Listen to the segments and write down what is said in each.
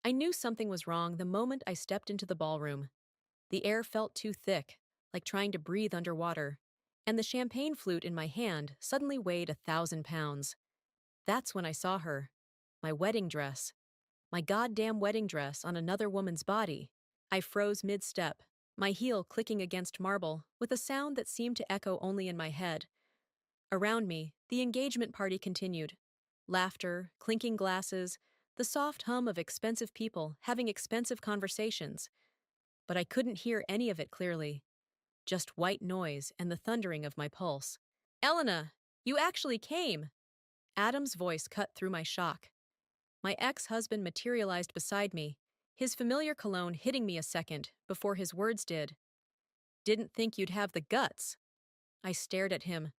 I knew something was wrong the moment I stepped into the ballroom. The air felt too thick, like trying to breathe underwater, and the champagne flute in my hand suddenly weighed 1,000 pounds. That's when I saw her. My wedding dress. My goddamn wedding dress on another woman's body. I froze mid-step, my heel clicking against marble with a sound that seemed to echo only in my head. Around me, the engagement party continued. Laughter, clinking glasses, the soft hum of expensive people having expensive conversations. But I couldn't hear any of it clearly. Just white noise and the thundering of my pulse. Elena, you actually came! Adam's voice cut through my shock. My ex-husband materialized beside me, his familiar cologne hitting me a second before his words did. Didn't think you'd have the guts. I stared at him,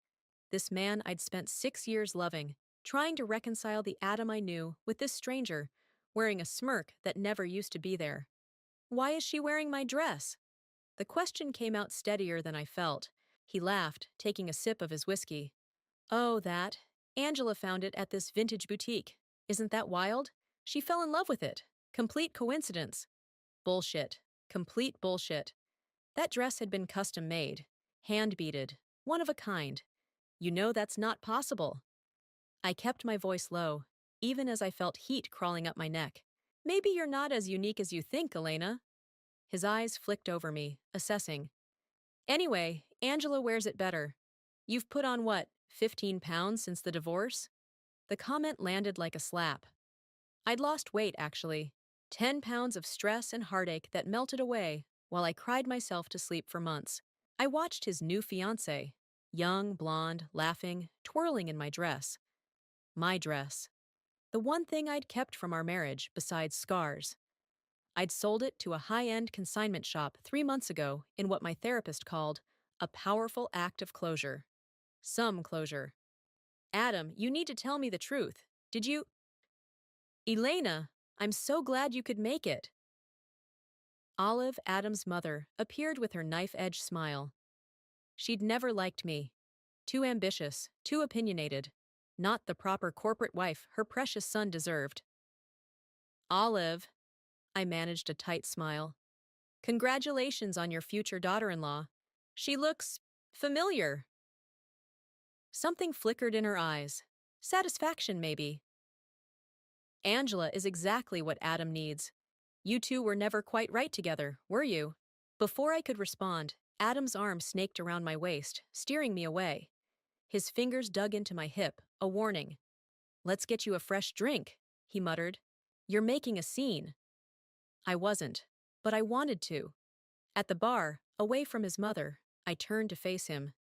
this man I'd spent 6 years loving, trying to reconcile the Adam I knew with this stranger, wearing a smirk that never used to be there. Why is she wearing my dress? The question came out steadier than I felt. He laughed, taking a sip of his whiskey. Oh, that. Angela found it at this vintage boutique. Isn't that wild? She fell in love with it. Complete coincidence. Bullshit. Complete bullshit. That dress had been custom made. Hand-beaded. One of a kind. You know that's not possible. I kept my voice low, even as I felt heat crawling up my neck. Maybe you're not as unique as you think, Elena. His eyes flicked over me, assessing. Anyway, Angela wears it better. You've put on what, 15 pounds since the divorce? The comment landed like a slap. I'd lost weight, actually. 10 pounds of stress and heartache that melted away while I cried myself to sleep for months. I watched his new fiancée, young, blonde, laughing, twirling in my dress. My dress. The one thing I'd kept from our marriage besides scars. I'd sold it to a high-end consignment shop 3 months ago in what my therapist called a powerful act of closure. Some closure. Adam, you need to tell me the truth. Did you? Elena, I'm so glad you could make it. Olive, Adam's mother, appeared with her knife-edge smile. She'd never liked me. Too ambitious, too opinionated. Not the proper corporate wife her precious son deserved. Olive, I managed a tight smile. Congratulations on your future daughter-in-law. She looks familiar. Something flickered in her eyes. Satisfaction, maybe. Angela is exactly what Adam needs. You two were never quite right together, were you? Before I could respond, Adam's arm snaked around my waist, steering me away. His fingers dug into my hip, a warning. Let's get you a fresh drink, he muttered. You're making a scene. I wasn't, but I wanted to. At the bar, away from his mother, I turned to face him.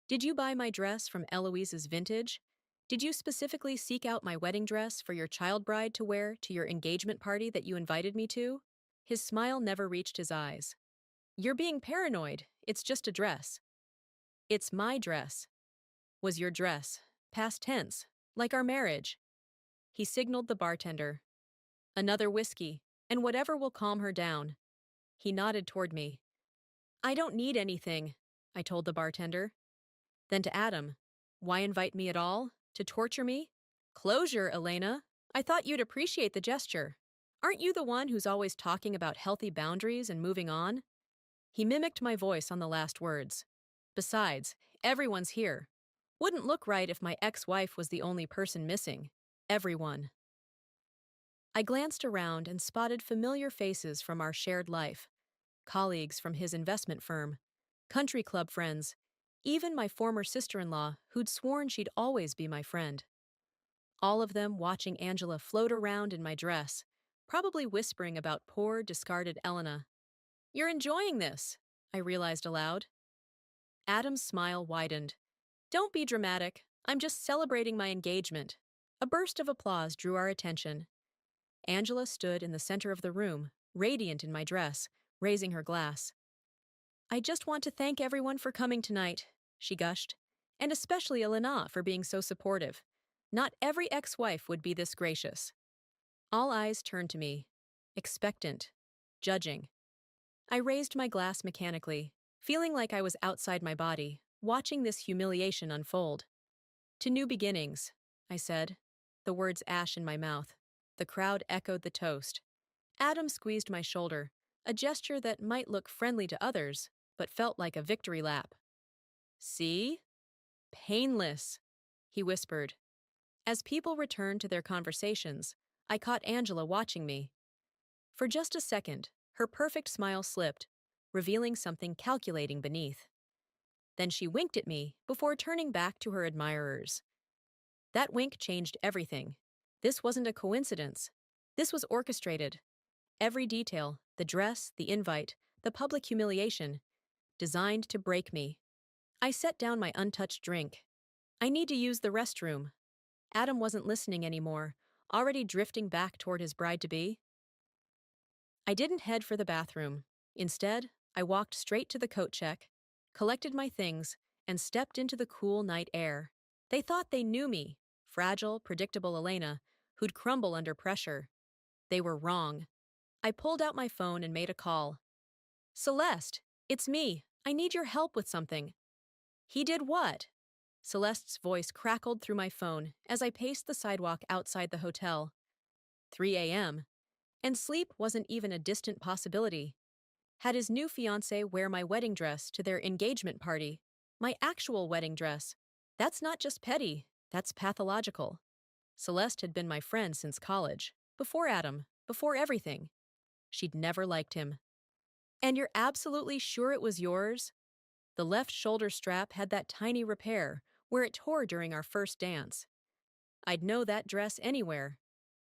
Did you buy my dress from Eloise's Vintage? Did you specifically seek out my wedding dress for your child bride to wear to your engagement party that you invited me to? His smile never reached his eyes. You're being paranoid. It's just a dress. It's my dress. Was your dress. Past tense. Like our marriage. He signaled the bartender. Another whiskey, and whatever will calm her down. He nodded toward me. I don't need anything, I told the bartender. Then to Adam. Why invite me at all? To torture me? Closure, Elena. I thought you'd appreciate the gesture. Aren't you the one who's always talking about healthy boundaries and moving on? He mimicked my voice on the last words. Besides, everyone's here. Wouldn't look right if my ex-wife was the only person missing. Everyone. I glanced around and spotted familiar faces from our shared life. Colleagues from his investment firm. Country club friends. Even my former sister-in-law, who'd sworn she'd always be my friend. All of them watching Angela float around in my dress, probably whispering about poor, discarded Elena. You're enjoying this, I realized aloud. Adam's smile widened. Don't be dramatic. I'm just celebrating my engagement. A burst of applause drew our attention. Angela stood in the center of the room, radiant in my dress, raising her glass. I just want to thank everyone for coming tonight, she gushed, and especially Elena for being so supportive. Not every ex-wife would be this gracious. All eyes turned to me, expectant, judging. I raised my glass mechanically, feeling like I was outside my body, watching this humiliation unfold. To new beginnings, I said, the words ash in my mouth. The crowd echoed the toast. Adam squeezed my shoulder, a gesture that might look friendly to others, but felt like a victory lap. See? Painless, he whispered. As people returned to their conversations, I caught Angela watching me. For just a second, her perfect smile slipped, revealing something calculating beneath. Then she winked at me before turning back to her admirers. That wink changed everything. This wasn't a coincidence. This was orchestrated. Every detail, the dress, the invite, the public humiliation, designed to break me. I set down my untouched drink. I need to use the restroom. Adam wasn't listening anymore, already drifting back toward his bride-to-be. I didn't head for the bathroom. Instead, I walked straight to the coat check, collected my things, and stepped into the cool night air. They thought they knew me, fragile, predictable Elena, who'd crumble under pressure. They were wrong. I pulled out my phone and made a call. Celeste, it's me. I need your help with something. He did what? Celeste's voice crackled through my phone as I paced the sidewalk outside the hotel. 3 a.m. And sleep wasn't even a distant possibility. Had his new fiancée wear my wedding dress to their engagement party. My actual wedding dress. That's not just petty, that's pathological. Celeste had been my friend since college, before Adam, before everything. She'd never liked him. And you're absolutely sure it was yours? The left shoulder strap had that tiny repair where it tore during our first dance. I'd know that dress anywhere.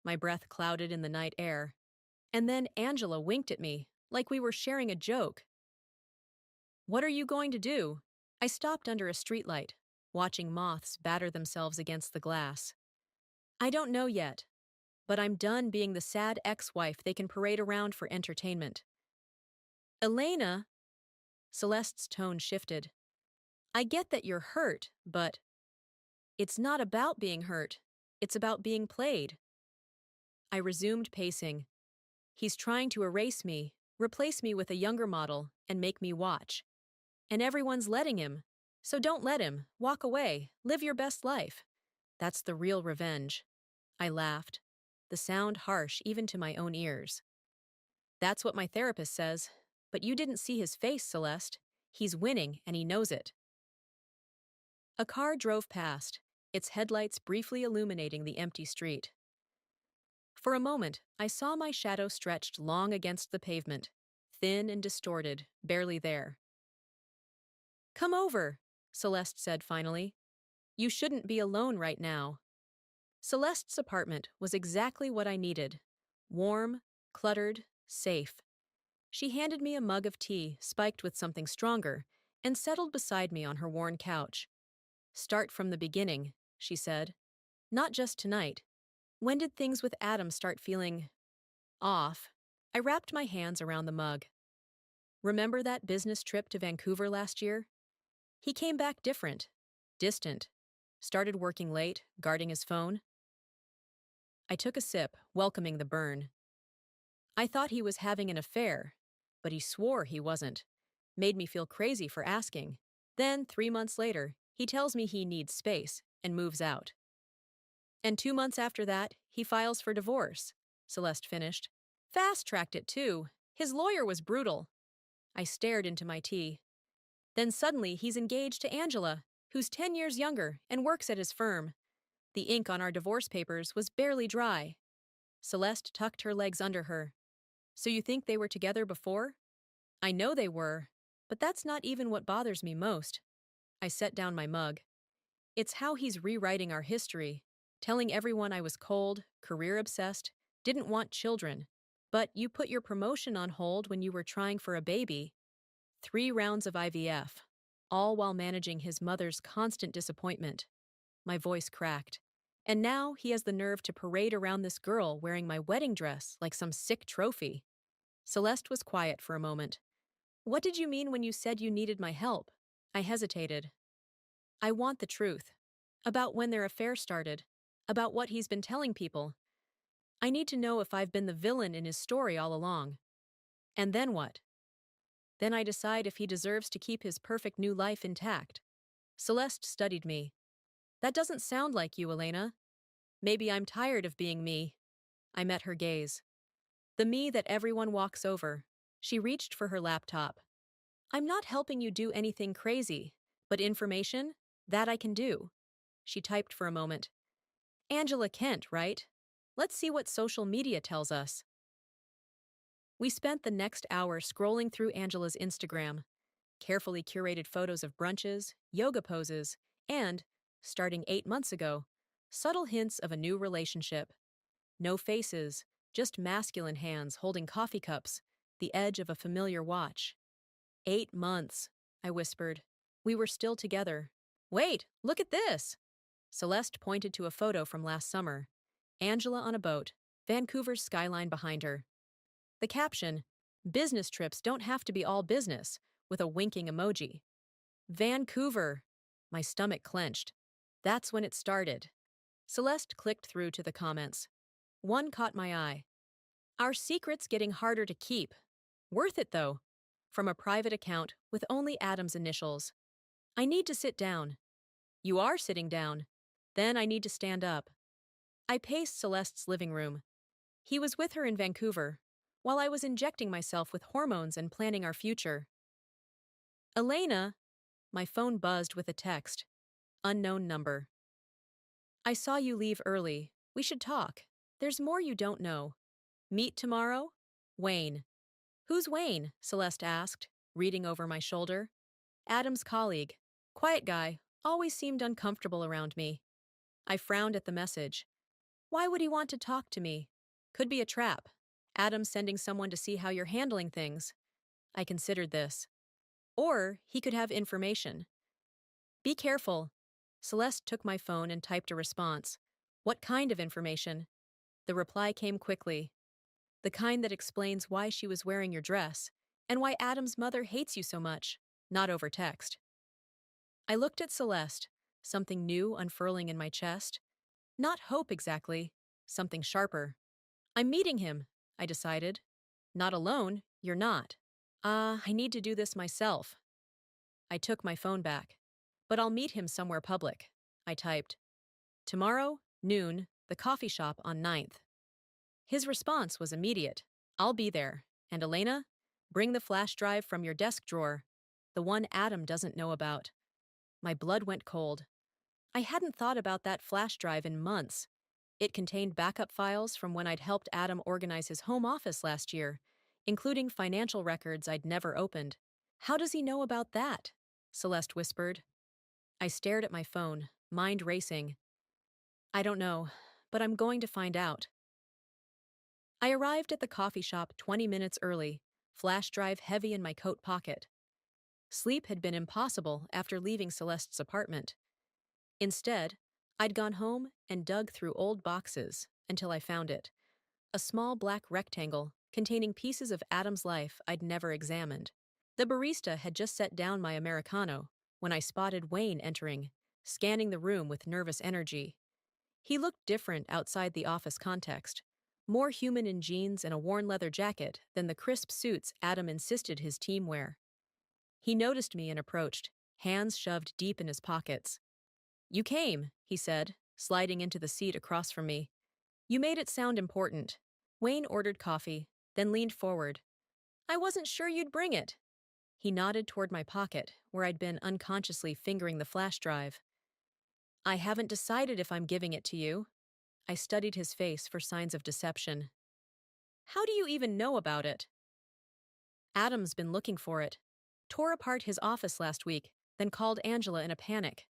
My breath clouded in the night air. And then Angela winked at me, like we were sharing a joke. What are you going to do? I stopped under a streetlight, watching moths batter themselves against the glass. I don't know yet, but I'm done being the sad ex-wife they can parade around for entertainment. Elena, Celeste's tone shifted. I get that you're hurt, but it's not about being hurt. It's about being played. I resumed pacing. He's trying to erase me, replace me with a younger model, and make me watch. And everyone's letting him. So don't let him. Walk away. Live your best life. That's the real revenge. I laughed, the sound harsh even to my own ears. That's what my therapist says. But you didn't see his face, Celeste. He's winning, and he knows it. A car drove past, its headlights briefly illuminating the empty street. For a moment, I saw my shadow stretched long against the pavement, thin and distorted, barely there. Come over, Celeste said finally. You shouldn't be alone right now. Celeste's apartment was exactly what I needed. Warm, cluttered, safe. She handed me a mug of tea spiked with something stronger and settled beside me on her worn couch. Start from the beginning, she said. Not just tonight. When did things with Adam start feeling off? I wrapped my hands around the mug. Remember that business trip to Vancouver last year? He came back different, distant, started working late, guarding his phone. I took a sip, welcoming the burn. I thought he was having an affair, but he swore he wasn't. Made me feel crazy for asking. Then, 3 months later, he tells me he needs space and moves out. And 2 months after that, he files for divorce, Celeste finished. Fast-tracked it, too. His lawyer was brutal. I stared into my tea. Then suddenly he's engaged to Angela, who's 10 years younger and works at his firm. The ink on our divorce papers was barely dry. Celeste tucked her legs under her. So you think they were together before? I know they were, but that's not even what bothers me most. I set down my mug. It's how he's rewriting our history, telling everyone I was cold, career-obsessed, didn't want children. But you put your promotion on hold when you were trying for a baby. 3 rounds of IVF, all while managing his mother's constant disappointment. My voice cracked. And now he has the nerve to parade around this girl wearing my wedding dress like some sick trophy. Celeste was quiet for a moment. What did you mean when you said you needed my help? I hesitated. I want the truth. About when their affair started. About what he's been telling people. I need to know if I've been the villain in his story all along. And then what? Then I decide if he deserves to keep his perfect new life intact. Celeste studied me. That doesn't sound like you, Elena. Maybe I'm tired of being me. I met her gaze. The me that everyone walks over. She reached for her laptop. I'm not helping you do anything crazy, but information? That I can do. She typed for a moment. Angela Kent, right? Let's see what social media tells us. We spent the next hour scrolling through Angela's Instagram, carefully curated photos of brunches, yoga poses, and, starting 8 months ago, subtle hints of a new relationship. No faces, just masculine hands holding coffee cups, the edge of a familiar watch. 8 months, I whispered. We were still together. Wait, look at this! Celeste pointed to a photo from last summer. Angela on a boat, Vancouver's skyline behind her. The caption, business trips don't have to be all business, with a winking emoji. Vancouver! My stomach clenched. That's when it started. Celeste clicked through to the comments. One caught my eye. Our secret's getting harder to keep. Worth it, though. From a private account with only Adam's initials. I need to sit down. You are sitting down. Then I need to stand up. I paced Celeste's living room. He was with her in Vancouver, while I was injecting myself with hormones and planning our future. Elena! My phone buzzed with a text. Unknown number. I saw you leave early. We should talk. There's more you don't know. Meet tomorrow? Wayne. Who's Wayne? Celeste asked, reading over my shoulder. Adam's colleague. Quiet guy, always seemed uncomfortable around me. I frowned at the message. Why would he want to talk to me? Could be a trap. Adam sending someone to see how you're handling things. I considered this. Or he could have information. Be careful. Celeste took my phone and typed a response. What kind of information? The reply came quickly. The kind that explains why she was wearing your dress, and why Adam's mother hates you so much, not over text. I looked at Celeste, something new unfurling in my chest. Not hope exactly, something sharper. I'm meeting him, I decided. Not alone, you're not. I need to do this myself. I took my phone back. But I'll meet him somewhere public, I typed. Tomorrow, noon, the coffee shop on 9th. His response was immediate. I'll be there. And Elena, bring the flash drive from your desk drawer, the one Adam doesn't know about. My blood went cold. I hadn't thought about that flash drive in months. It contained backup files from when I'd helped Adam organize his home office last year, including financial records I'd never opened. How does he know about that? Celeste whispered. I stared at my phone, mind racing. I don't know, but I'm going to find out. I arrived at the coffee shop 20 minutes early, flash drive heavy in my coat pocket. Sleep had been impossible after leaving Celeste's apartment. Instead, I'd gone home and dug through old boxes until I found it. A small black rectangle containing pieces of Adam's life I'd never examined. The barista had just set down my Americano when I spotted Wayne entering, scanning the room with nervous energy. He looked different outside the office context, more human in jeans and a worn leather jacket than the crisp suits Adam insisted his team wear. He noticed me and approached, hands shoved deep in his pockets. You came, he said, sliding into the seat across from me. You made it sound important. Wayne ordered coffee, then leaned forward. I wasn't sure you'd bring it. He nodded toward my pocket, where I'd been unconsciously fingering the flash drive. I haven't decided if I'm giving it to you. I studied his face for signs of deception. How do you even know about it? Adam's been looking for it. Tore apart his office last week, then called Angela in a panic.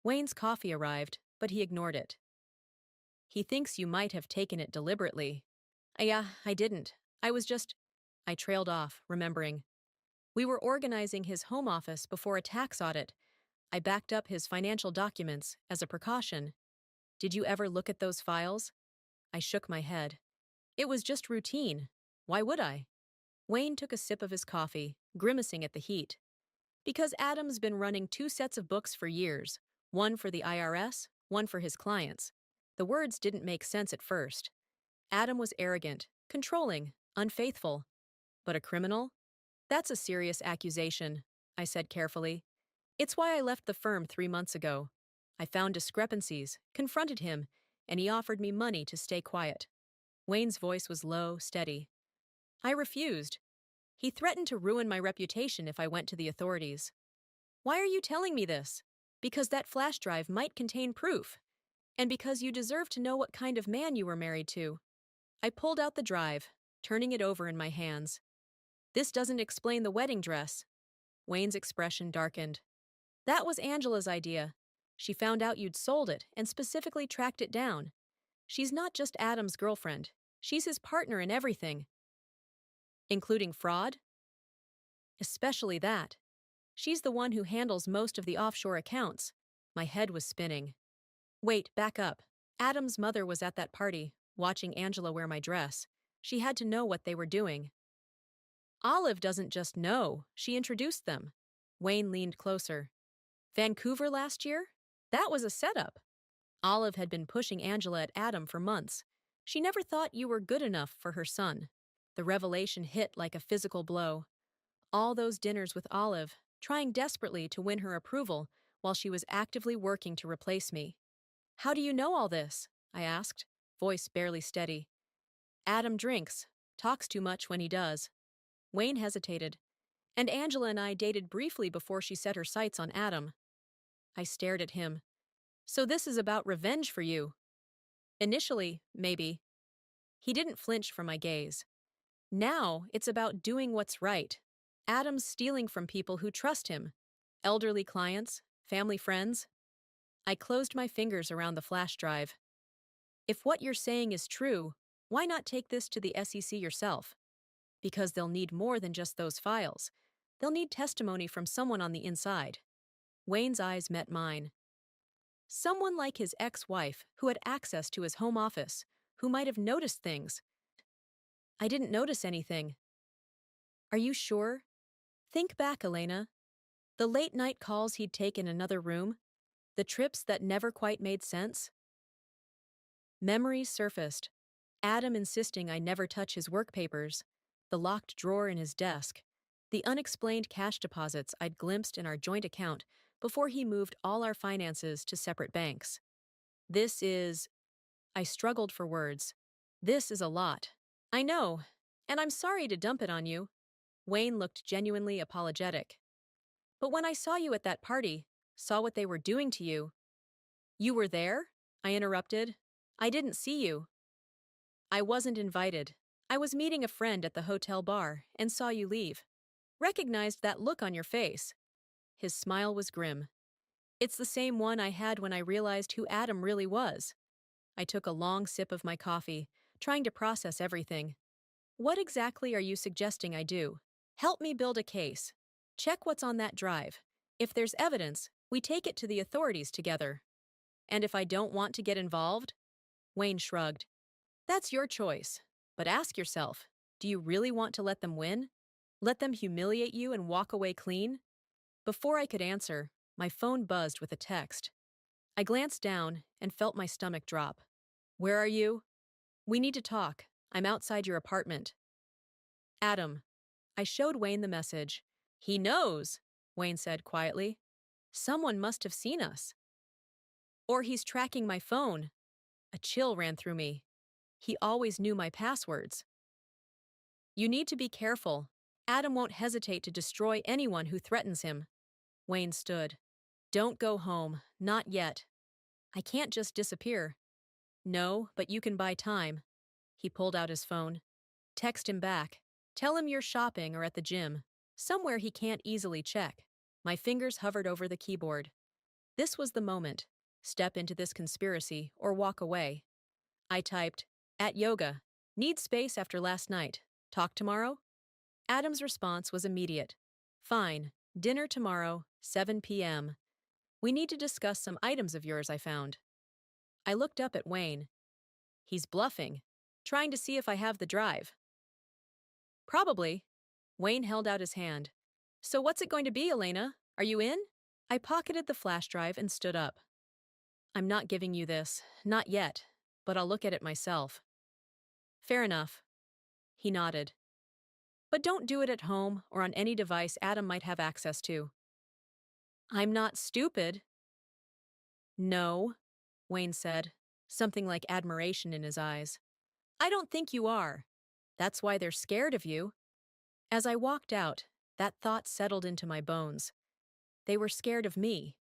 Wayne's coffee arrived, but he ignored it. He thinks you might have taken it deliberately. Yeah, I didn't. I trailed off, remembering. We were organizing his home office before a tax audit. I backed up his financial documents as a precaution. Did you ever look at those files? I shook my head. It was just routine. Why would I? Wayne took a sip of his coffee, grimacing at the heat. Because Adam's been running 2 sets of books for years, one for the IRS, one for his clients. The words didn't make sense at first. Adam was arrogant, controlling, unfaithful. But a criminal? That's a serious accusation, I said carefully. It's why I left the firm 3 months ago. I found discrepancies, confronted him, and he offered me money to stay quiet. Wayne's voice was low, steady. I refused. He threatened to ruin my reputation if I went to the authorities. Why are you telling me this? Because that flash drive might contain proof, and because you deserve to know what kind of man you were married to. I pulled out the drive, turning it over in my hands. This doesn't explain the wedding dress. Wayne's expression darkened. That was Angela's idea. She found out you'd sold it and specifically tracked it down. She's not just Adam's girlfriend. She's his partner in everything. Including fraud? Especially that. She's the one who handles most of the offshore accounts. My head was spinning. Wait, back up. Adam's mother was at that party, watching Angela wear my dress. She had to know what they were doing. Olive doesn't just know, she introduced them. Wayne leaned closer. Vancouver last year? That was a setup. Olive had been pushing Angela at Adam for months. She never thought you were good enough for her son. The revelation hit like a physical blow. All those dinners with Olive, trying desperately to win her approval while she was actively working to replace me. How do you know all this? I asked, voice barely steady. Adam drinks, talks too much when he does. Wayne hesitated, and Angela and I dated briefly before she set her sights on Adam. I stared at him. So this is about revenge for you? Initially, maybe. He didn't flinch from my gaze. Now, it's about doing what's right. Adam's stealing from people who trust him. Elderly clients, family friends. I closed my fingers around the flash drive. If what you're saying is true, why not take this to the SEC yourself? Because they'll need more than just those files. They'll need testimony from someone on the inside. Wayne's eyes met mine. Someone like his ex-wife who had access to his home office, who might have noticed things. I didn't notice anything. Are you sure? Think back, Elena. The late-night calls he'd take in another room, the trips that never quite made sense. Memories surfaced. Adam insisting I never touch his work papers, the locked drawer in his desk, the unexplained cash deposits I'd glimpsed in our joint account before he moved all our finances to separate banks. I struggled for words. This is a lot. I know, and I'm sorry to dump it on you. Wayne looked genuinely apologetic. But when I saw you at that party, saw what they were doing to you. You were there? I interrupted. I didn't see you. I wasn't invited. I was meeting a friend at the hotel bar and saw you leave. Recognized that look on your face. His smile was grim. It's the same one I had when I realized who Adam really was. I took a long sip of my coffee, trying to process everything. What exactly are you suggesting I do? Help me build a case. Check what's on that drive. If there's evidence, we take it to the authorities together. And if I don't want to get involved? Wayne shrugged. That's your choice. But ask yourself, do you really want to let them win? Let them humiliate you and walk away clean? Before I could answer, my phone buzzed with a text. I glanced down and felt my stomach drop. Where are you? We need to talk. I'm outside your apartment. Adam. I showed Wayne the message. He knows, Wayne said quietly. Someone must have seen us. Or he's tracking my phone. A chill ran through me. He always knew my passwords. You need to be careful. Adam won't hesitate to destroy anyone who threatens him. Wayne stood. Don't go home. Not yet. I can't just disappear. No, but you can buy time. He pulled out his phone. Text him back. Tell him you're shopping or at the gym. Somewhere he can't easily check. My fingers hovered over the keyboard. This was the moment. Step into this conspiracy or walk away. I typed, at yoga. Need space after last night. Talk tomorrow? Adam's response was immediate. Fine. Dinner tomorrow, 7 p.m. We need to discuss some items of yours I found. I looked up at Wayne. He's bluffing, trying to see if I have the drive. Probably. Wayne held out his hand. So what's it going to be, Elena? Are you in? I pocketed the flash drive and stood up. I'm not giving you this, not yet, but I'll look at it myself. Fair enough. He nodded. But don't do it at home or on any device Adam might have access to. I'm not stupid. No, Wayne said, something like admiration in his eyes. I don't think you are. That's why they're scared of you. As I walked out, that thought settled into my bones. They were scared of me,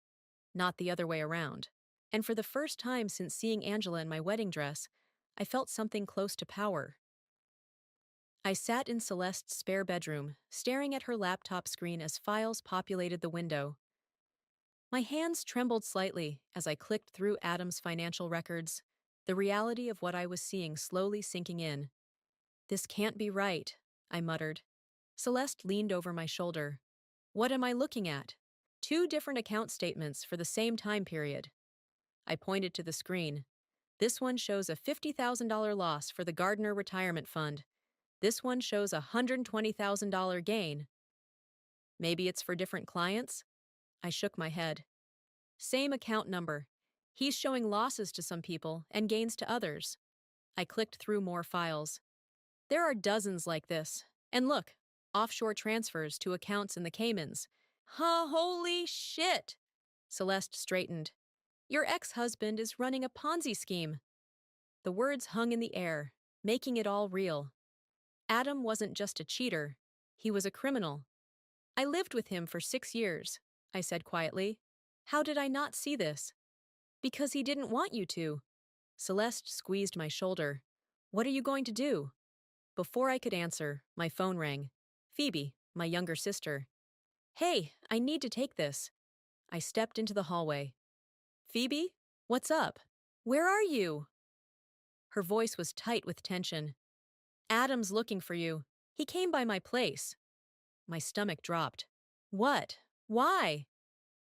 not the other way around. And for the first time since seeing Angela in my wedding dress, I felt something close to power. I sat in Celeste's spare bedroom, staring at her laptop screen as files populated the window. My hands trembled slightly as I clicked through Adam's financial records, the reality of what I was seeing slowly sinking in. This can't be right, I muttered. Celeste leaned over my shoulder. What am I looking at? Two different account statements for the same time period. I pointed to the screen. This one shows a $50,000 loss for the Gardner Retirement Fund. This one shows a $120,000 gain. Maybe it's for different clients? I shook my head. Same account number. He's showing losses to some people and gains to others. I clicked through more files. There are dozens like this. And look, offshore transfers to accounts in the Caymans. Huh, holy shit! Celeste straightened. Your ex-husband is running a Ponzi scheme. The words hung in the air, making it all real. Adam wasn't just a cheater. He was a criminal. I lived with him for 6 years, I said quietly. How did I not see this? Because he didn't want you to. Celeste squeezed my shoulder. What are you going to do? Before I could answer, my phone rang. Phoebe, my younger sister. Hey, I need to take this. I stepped into the hallway. Phoebe, what's up? Where are you? Her voice was tight with tension. Adam's looking for you. He came by my place. My stomach dropped. What? Why?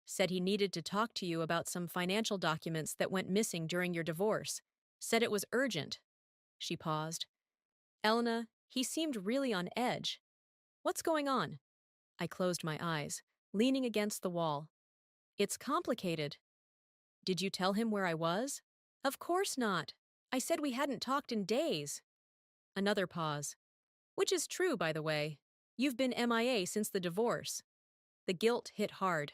Said he needed to talk to you about some financial documents that went missing during your divorce. Said it was urgent. She paused. Elena, he seemed really on edge. What's going on? I closed my eyes, leaning against the wall. It's complicated. Did you tell him where I was? Of course not. I said we hadn't talked in days. Another pause. Which is true, by the way. You've been MIA since the divorce. The guilt hit hard.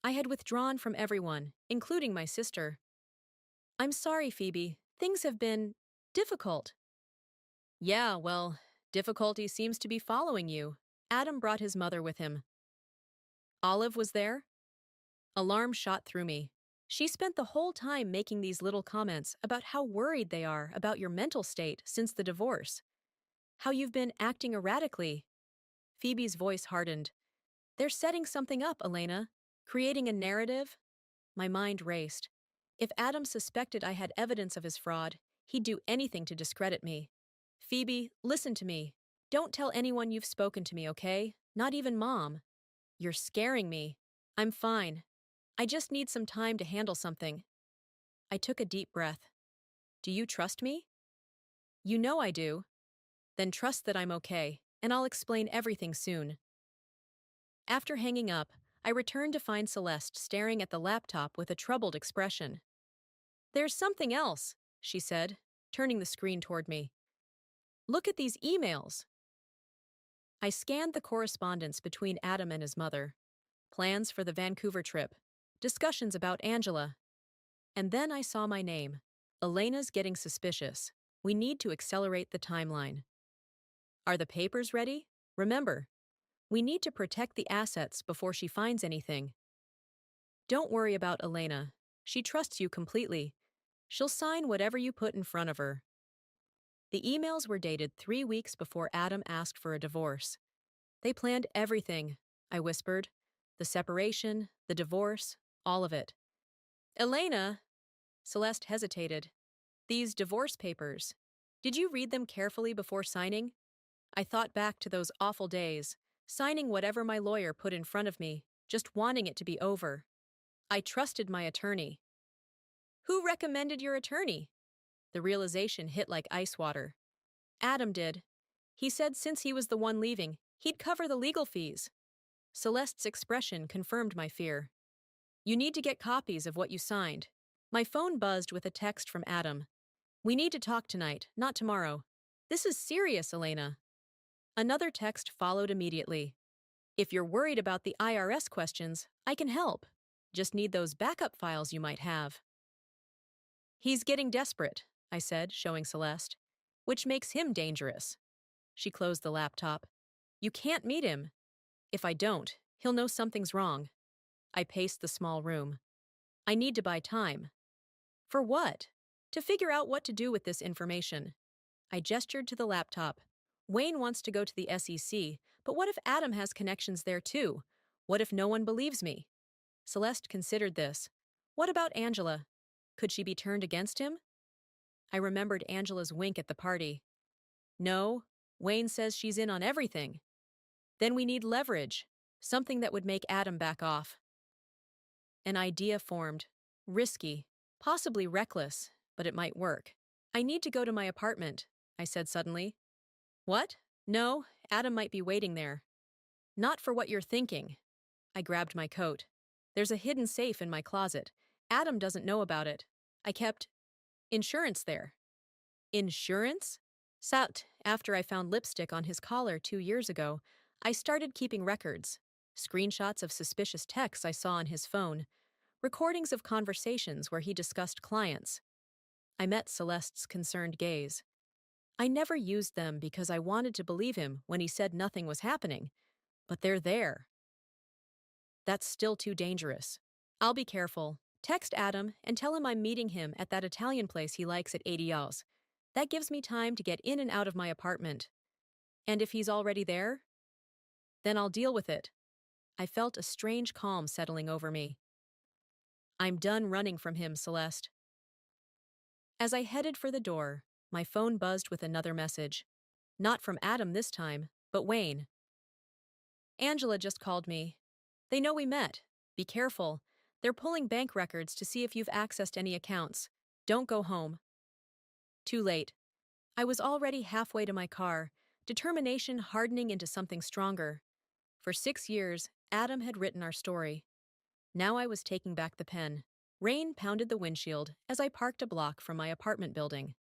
I had withdrawn from everyone, including my sister. I'm sorry, Phoebe. Things have been difficult. Yeah, well, difficulty seems to be following you. Adam brought his mother with him. Olive was there? Alarm shot through me. She spent the whole time making these little comments about how worried they are about your mental state since the divorce. How you've been acting erratically. Phoebe's voice hardened. They're setting something up, Elena. Creating a narrative. My mind raced. If Adam suspected I had evidence of his fraud, he'd do anything to discredit me. Phoebe, listen to me. Don't tell anyone you've spoken to me, okay? Not even Mom. You're scaring me. I'm fine. I just need some time to handle something. I took a deep breath. Do you trust me? You know I do. Then trust that I'm okay, and I'll explain everything soon. After hanging up, I returned to find Celeste staring at the laptop with a troubled expression. There's something else, she said, turning the screen toward me. Look at these emails. I scanned the correspondence between Adam and his mother. Plans for the Vancouver trip. Discussions about Angela. And then I saw my name. Elena's getting suspicious. We need to accelerate the timeline. Are the papers ready? Remember, we need to protect the assets before she finds anything. Don't worry about Elena. She trusts you completely. She'll sign whatever you put in front of her. The emails were dated 3 weeks before Adam asked for a divorce. They planned everything, I whispered. The separation, the divorce, all of it. Elena, Celeste hesitated. These divorce papers. Did you read them carefully before signing? I thought back to those awful days, signing whatever my lawyer put in front of me, just wanting it to be over. I trusted my attorney. Who recommended your attorney? The realization hit like ice water. Adam did. He said since he was the one leaving, he'd cover the legal fees. Celeste's expression confirmed my fear. You need to get copies of what you signed. My phone buzzed with a text from Adam. We need to talk tonight, not tomorrow. This is serious, Elena. Another text followed immediately. If you're worried about the IRS questions, I can help. Just need those backup files you might have. He's getting desperate, I said, showing Celeste. which makes him dangerous. She closed the laptop. You can't meet him. If I don't, he'll know something's wrong. I paced the small room. I need to buy time. For what? To figure out what to do with this information. I gestured to the laptop. Wayne wants to go to the SEC, but what if Adam has connections there too? What if no one believes me? Celeste considered this. What about Angela? Could she be turned against him? I remembered Angela's wink at the party. No, Wayne says she's in on everything. Then we need leverage, something that would make Adam back off. An idea formed. Risky, possibly reckless, but it might work. I need to go to my apartment, I said suddenly. What? No, Adam might be waiting there. Not for what you're thinking. I grabbed my coat. There's a hidden safe in my closet. Adam doesn't know about it. I kept insurance there. Insurance? After I found lipstick on his collar 2 years ago, I started keeping records. Screenshots of suspicious texts I saw on his phone. Recordings of conversations where he discussed clients. I met Celeste's concerned gaze. I never used them because I wanted to believe him when he said nothing was happening. But they're there. That's still too dangerous. I'll be careful. Text Adam and tell him I'm meeting him at that Italian place he likes at ADL's. That gives me time to get in and out of my apartment. And if he's already there? Then I'll deal with it. I felt a strange calm settling over me. I'm done running from him, Celeste. As I headed for the door, my phone buzzed with another message. Not from Adam this time, but Wayne. Angela just called me. They know we met. Be careful. They're pulling bank records to see if you've accessed any accounts. Don't go home. Too late. I was already halfway to my car, determination hardening into something stronger. For 6 years, Adam had written our story. Now I was taking back the pen. Rain pounded the windshield as I parked a block from my apartment building.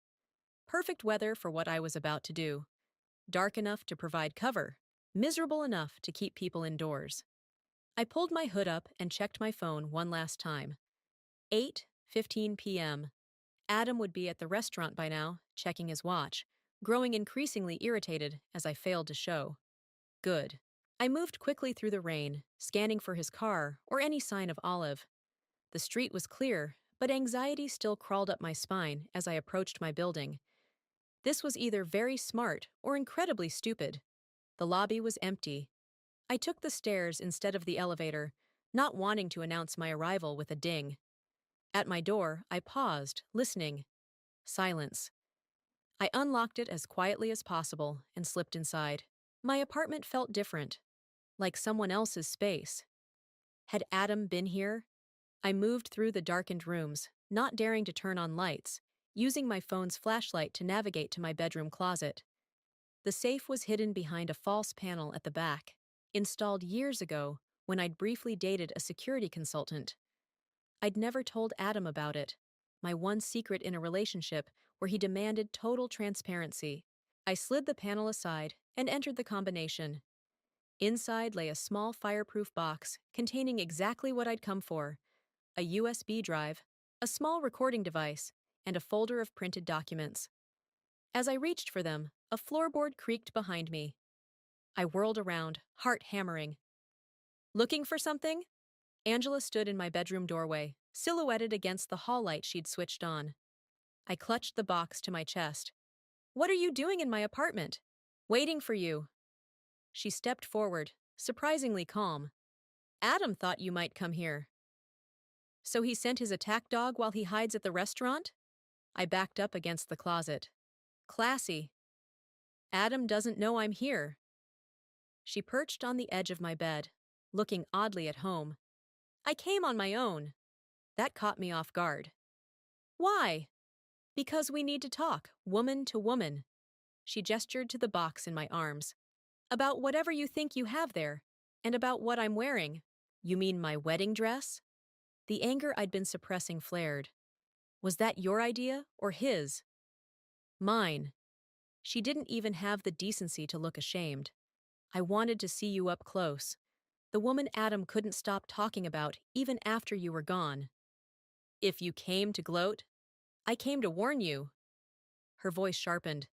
Perfect weather for what I was about to do. Dark enough to provide cover, miserable enough to keep people indoors. I pulled my hood up and checked my phone one last time. 8:15 p.m. Adam would be at the restaurant by now, checking his watch, growing increasingly irritated as I failed to show. Good. I moved quickly through the rain, scanning for his car or any sign of Olive. The street was clear, but anxiety still crawled up my spine as I approached my building. This was either very smart or incredibly stupid. The lobby was empty. I took the stairs instead of the elevator, not wanting to announce my arrival with a ding. At my door, I paused, listening. Silence. I unlocked it as quietly as possible and slipped inside. My apartment felt different, like someone else's space. Had Adam been here? I moved through the darkened rooms, not daring to turn on lights, using my phone's flashlight to navigate to my bedroom closet. The safe was hidden behind a false panel at the back, installed years ago when I'd briefly dated a security consultant. I'd never told Adam about it, my one secret in a relationship where he demanded total transparency. I slid the panel aside and entered the combination. Inside lay a small fireproof box containing exactly what I'd come for: a USB drive, a small recording device, and a folder of printed documents. As I reached for them, a floorboard creaked behind me. I whirled around, heart hammering. Looking for something? Angela stood in my bedroom doorway, silhouetted against the hall light she'd switched on. I clutched the box to my chest. What are you doing in my apartment? Waiting for you. She stepped forward, surprisingly calm. Adam thought you might come here. So he sent his attack dog while he hides at the restaurant? I backed up against the closet. Classy. Adam doesn't know I'm here. She perched on the edge of my bed, looking oddly at home. I came on my own. That caught me off guard. Why? Because we need to talk, woman to woman. She gestured to the box in my arms. About whatever you think you have there, and about what I'm wearing. You mean my wedding dress? The anger I'd been suppressing flared. Was that your idea or his? Mine. She didn't even have the decency to look ashamed. I wanted to see you up close. The woman Adam couldn't stop talking about even after you were gone. If you came to gloat, I came to warn you. Her voice sharpened.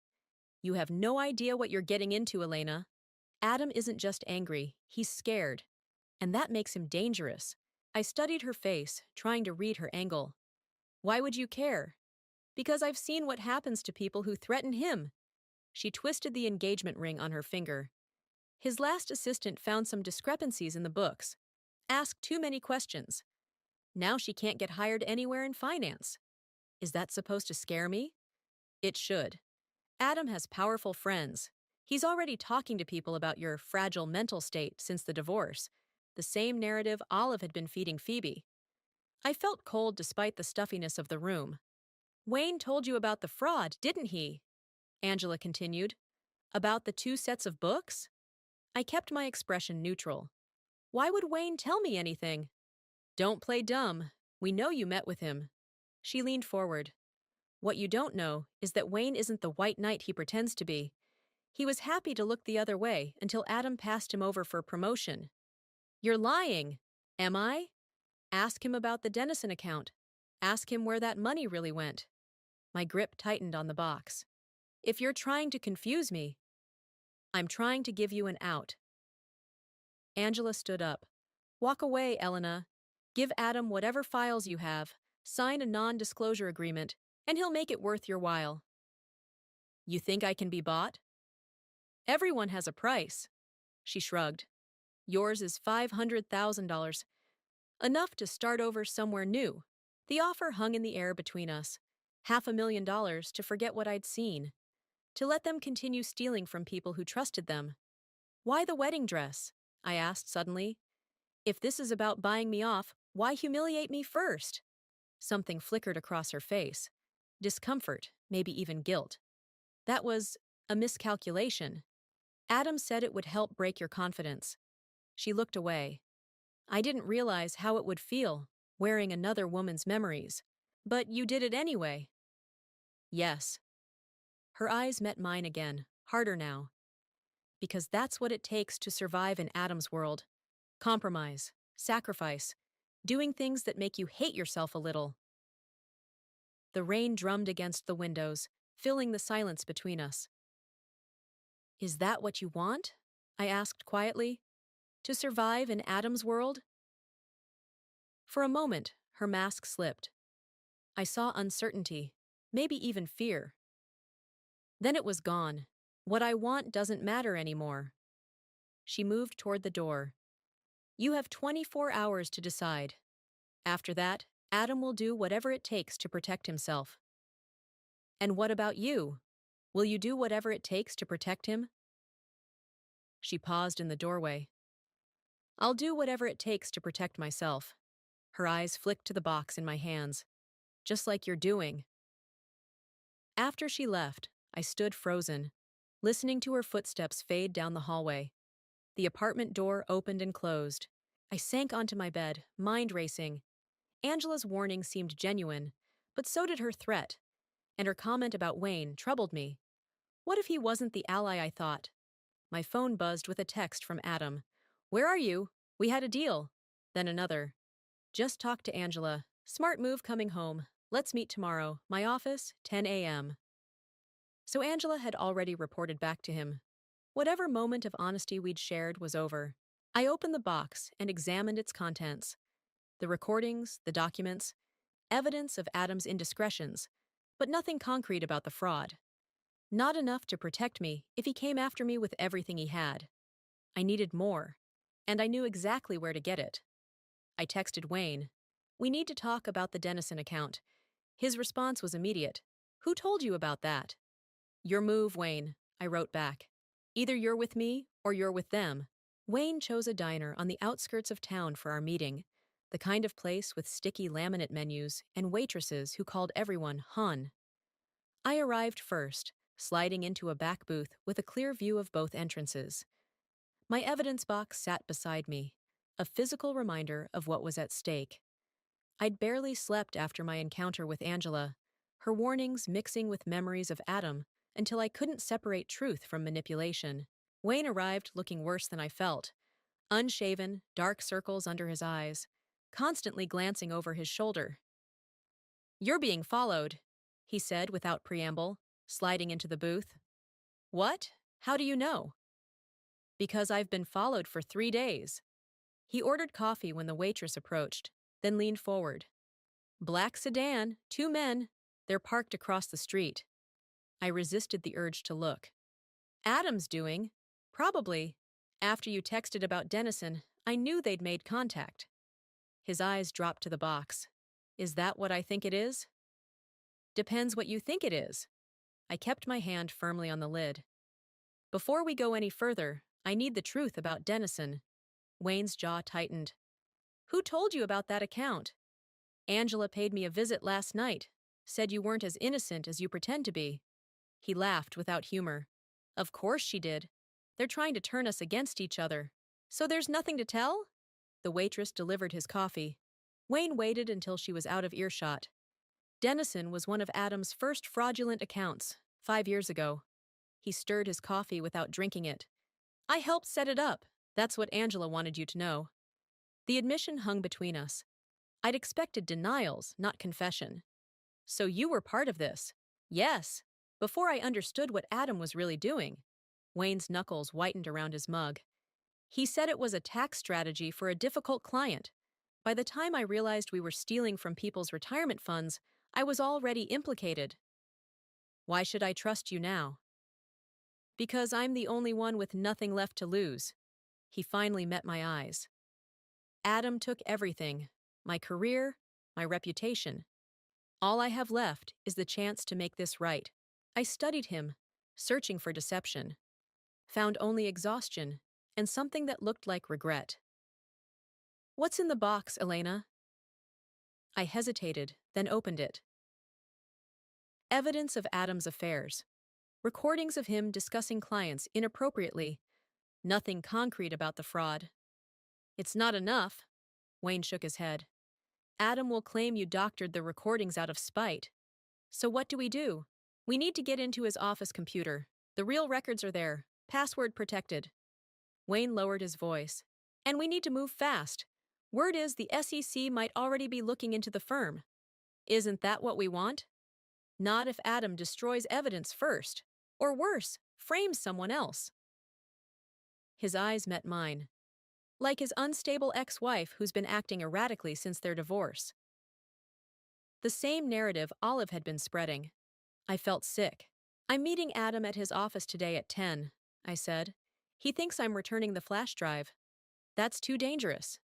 You have no idea what you're getting into, Elena. Adam isn't just angry, he's scared. And that makes him dangerous. I studied her face, trying to read her angle. Why would you care? Because I've seen what happens to people who threaten him. She twisted the engagement ring on her finger. His last assistant found some discrepancies in the books. Asked too many questions. Now she can't get hired anywhere in finance. Is that supposed to scare me? It should. Adam has powerful friends. He's already talking to people about your fragile mental state since the divorce, the same narrative Olive had been feeding Phoebe. I felt cold despite the stuffiness of the room. Wayne told you about the fraud, didn't he? Angela continued. About the 2 sets of books? I kept my expression neutral. Why would Wayne tell me anything? Don't play dumb. We know you met with him. She leaned forward. What you don't know is that Wayne isn't the white knight he pretends to be. He was happy to look the other way until Adam passed him over for promotion. You're lying. Am I? Ask him about the Dennison account. Ask him where that money really went. My grip tightened on the box. If you're trying to confuse me, I'm trying to give you an out. Angela stood up. Walk away, Elena. Give Adam whatever files you have, sign a non-disclosure agreement, and he'll make it worth your while. You think I can be bought? Everyone has a price. She shrugged. Yours is $500,000. Enough to start over somewhere new. The offer hung in the air between us. $500,000 to forget what I'd seen. To let them continue stealing from people who trusted them. Why the wedding dress? I asked suddenly. If this is about buying me off, why humiliate me first? Something flickered across her face. Discomfort, maybe even guilt. That was a miscalculation. Adam said it would help break your confidence. She looked away. I didn't realize how it would feel, wearing another woman's memories. But you did it anyway. Yes. Her eyes met mine again, harder now. Because that's what it takes to survive in Adam's world. Compromise, sacrifice, doing things that make you hate yourself a little. The rain drummed against the windows, filling the silence between us. Is that what you want? I asked quietly. To survive in Adam's world? For a moment, her mask slipped. I saw uncertainty, maybe even fear. Then it was gone. What I want doesn't matter anymore. She moved toward the door. You have 24 hours to decide. After that, Adam will do whatever it takes to protect himself. And what about you? Will you do whatever it takes to protect him? She paused in the doorway. I'll do whatever it takes to protect myself. Her eyes flicked to the box in my hands. Just like you're doing. After she left, I stood frozen, listening to her footsteps fade down the hallway. The apartment door opened and closed. I sank onto my bed, mind racing. Angela's warning seemed genuine, but so did her threat, and her comment about Wayne troubled me. What if he wasn't the ally I thought? My phone buzzed with a text from Adam. Where are you? We had a deal. Then another. Just talked to Angela. Smart move coming home. Let's meet tomorrow. My office, 10 a.m. So Angela had already reported back to him. Whatever moment of honesty we'd shared was over. I opened the box and examined its contents. The recordings, the documents, evidence of Adam's indiscretions, but nothing concrete about the fraud. Not enough to protect me if he came after me with everything he had. I needed more, and I knew exactly where to get it. I texted Wayne. We need to talk about the Dennison account. His response was immediate. Who told you about that? Your move, Wayne, I wrote back. Either you're with me or you're with them. Wayne chose a diner on the outskirts of town for our meeting, the kind of place with sticky laminate menus and waitresses who called everyone Hun. I arrived first, sliding into a back booth with a clear view of both entrances. My evidence box sat beside me, a physical reminder of what was at stake. I'd barely slept after my encounter with Angela, her warnings mixing with memories of Adam until I couldn't separate truth from manipulation. Wayne arrived looking worse than I felt. Unshaven, dark circles under his eyes, constantly glancing over his shoulder. You're being followed, he said without preamble, sliding into the booth. What? How do you know? Because I've been followed for 3 days. He ordered coffee when the waitress approached, then leaned forward. Black sedan, 2 men. They're parked across the street. I resisted the urge to look. Adam's doing? Probably. After you texted about Dennison, I knew they'd made contact. His eyes dropped to the box. Is that what I think it is? Depends what you think it is. I kept my hand firmly on the lid. Before we go any further, I need the truth about Dennison. Wayne's jaw tightened. Who told you about that account? Angela paid me a visit last night. Said you weren't as innocent as you pretend to be. He laughed without humor. Of course she did. They're trying to turn us against each other. So there's nothing to tell? The waitress delivered his coffee. Wayne waited until she was out of earshot. Dennison was one of Adam's first fraudulent accounts, 5 years ago. He stirred his coffee without drinking it. I helped set it up. That's what Angela wanted you to know. The admission hung between us. I'd expected denials, not confession. So you were part of this? Yes. Before I understood what Adam was really doing. Wayne's knuckles whitened around his mug. He said it was a tax strategy for a difficult client. By the time I realized we were stealing from people's retirement funds, I was already implicated. Why should I trust you now? Because I'm the only one with nothing left to lose. He finally met my eyes. Adam took everything, my career, my reputation. All I have left is the chance to make this right. I studied him, searching for deception. Found only exhaustion and something that looked like regret. What's in the box, Elena? I hesitated, then opened it. Evidence of Adam's affairs. Recordings of him discussing clients inappropriately. Nothing concrete about the fraud. It's not enough. Wayne shook his head. Adam will claim you doctored the recordings out of spite. So what do? We need to get into his office computer. The real records are there, password protected. Wayne lowered his voice. And we need to move fast. Word is the SEC might already be looking into the firm. Isn't that what we want? Not if Adam destroys evidence first. Or worse, frames someone else. His eyes met mine. Like his unstable ex-wife who's been acting erratically since their divorce. The same narrative Olive had been spreading. I felt sick. I'm meeting Adam at his office today at 10, I said. He thinks I'm returning the flash drive. That's too dangerous.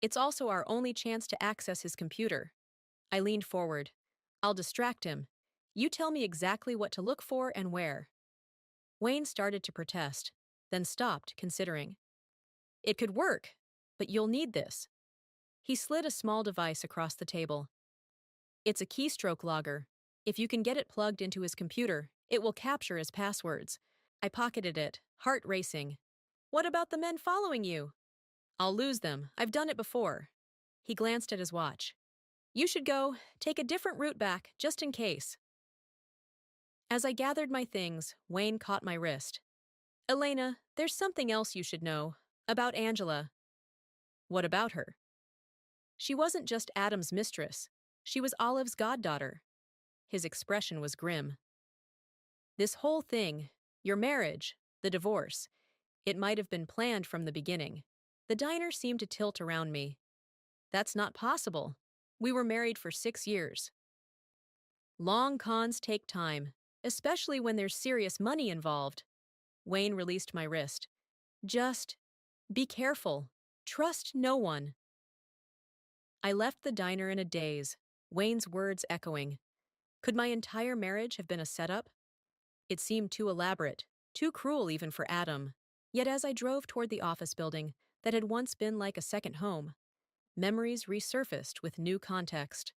It's also our only chance to access his computer. I leaned forward. I'll distract him. You tell me exactly what to look for and where. Wayne started to protest, then stopped, considering. It could work, but you'll need this. He slid a small device across the table. It's a keystroke logger. If you can get it plugged into his computer, it will capture his passwords. I pocketed it, heart racing. What about the men following you? I'll lose them. I've done it before. He glanced at his watch. You should go. Take a different route back, just in case. As I gathered my things, Wayne caught my wrist. Elena, there's something else you should know. About Angela. What about her? She wasn't just Adam's mistress. She was Olive's goddaughter. His expression was grim. This whole thing, your marriage, the divorce, it might have been planned from the beginning. The diner seemed to tilt around me. That's not possible. We were married for 6 years. Long cons take time, especially when there's serious money involved. Wayne released my wrist. Just be careful. Trust no one. I left the diner in a daze, Wayne's words echoing. Could my entire marriage have been a setup? It seemed too elaborate, too cruel even for Adam. Yet as I drove toward the office building that had once been like a second home, memories resurfaced with new context.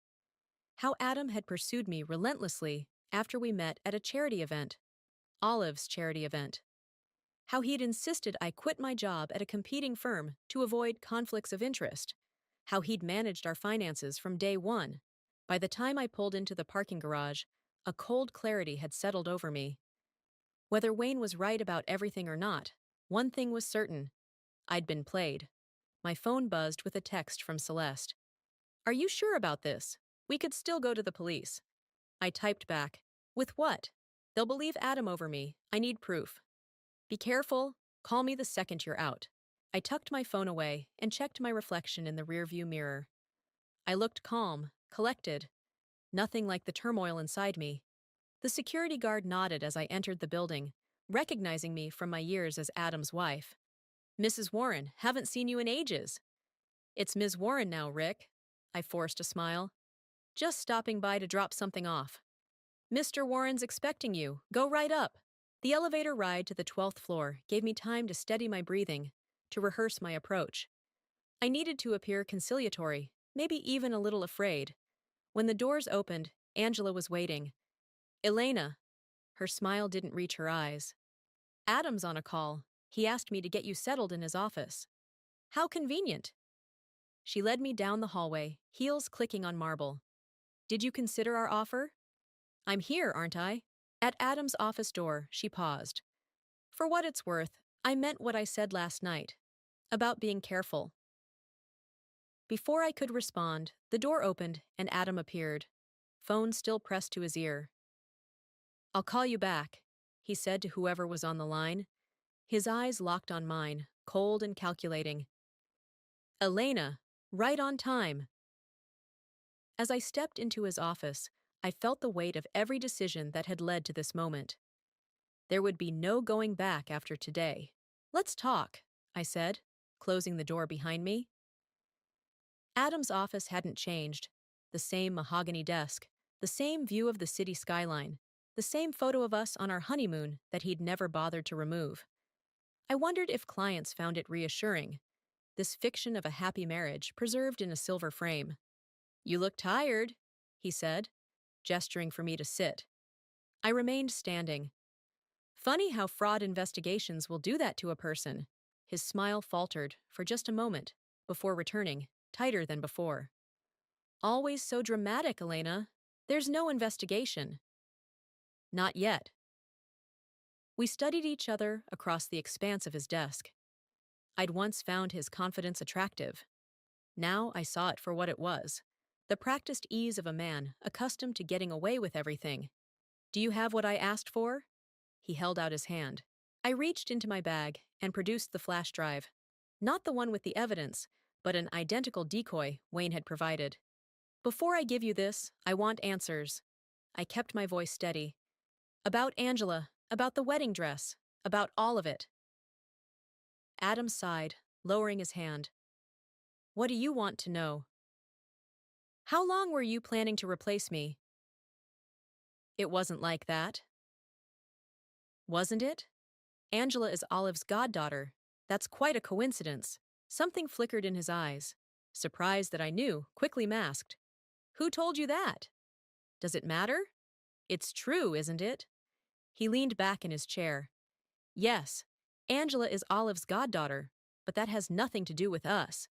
How Adam had pursued me relentlessly after we met at a charity event, Olive's charity event. How he'd insisted I quit my job at a competing firm to avoid conflicts of interest. How he'd managed our finances from day one. By the time I pulled into the parking garage, a cold clarity had settled over me. Whether Wayne was right about everything or not, one thing was certain. I'd been played. My phone buzzed with a text from Celeste. Are you sure about this? We could still go to the police. I typed back. With what? They'll believe Adam over me. I need proof. Be careful. Call me the second you're out. I tucked my phone away and checked my reflection in the rearview mirror. I looked calm, collected, nothing like the turmoil inside me. The security guard nodded as I entered the building, recognizing me from my years as Adam's wife. Mrs. Warren, haven't seen you in ages. It's Ms. Warren now, Rick. I forced a smile. Just stopping by to drop something off. Mr. Warren's expecting you. Go right up. The elevator ride to the 12th floor gave me time to steady my breathing, to rehearse my approach. I needed to appear conciliatory, maybe even a little afraid. When the doors opened, Angela was waiting. Elena. Her smile didn't reach her eyes. Adam's on a call. He asked me to get you settled in his office. How convenient. She led me down the hallway, heels clicking on marble. Did you consider our offer? I'm here, aren't I? At Adam's office door, she paused. For what it's worth, I meant what I said last night. About being careful. Before I could respond, the door opened and Adam appeared, phone still pressed to his ear. I'll call you back, he said to whoever was on the line. His eyes locked on mine, cold and calculating. Elena, right on time. As I stepped into his office, I felt the weight of every decision that had led to this moment. There would be no going back after today. Let's talk, I said, closing the door behind me. Adam's office hadn't changed. The same mahogany desk, the same view of the city skyline, the same photo of us on our honeymoon that he'd never bothered to remove. I wondered if clients found it reassuring, this fiction of a happy marriage preserved in a silver frame. You look tired, he said, gesturing for me to sit. I remained standing. Funny how fraud investigations will do that to a person. His smile faltered for just a moment, before returning, tighter than before. Always so dramatic, Elena. There's no investigation. Not yet. We studied each other across the expanse of his desk. I'd once found his confidence attractive. Now I saw it for what it was, the practiced ease of a man accustomed to getting away with everything. Do you have what I asked for? He held out his hand. I reached into my bag and produced the flash drive. Not the one with the evidence, but an identical decoy Wayne had provided. Before I give you this, I want answers. I kept my voice steady. About Angela, about the wedding dress, about all of it. Adam sighed, lowering his hand. What do you want to know? How long were you planning to replace me? It wasn't like that. Wasn't it? Angela is Olive's goddaughter. That's quite a coincidence. Something flickered in his eyes. Surprise that I knew, quickly masked. Who told you that? Does it matter? It's true, isn't it? He leaned back in his chair. Yes, Angela is Olive's goddaughter, but that has nothing to do with us.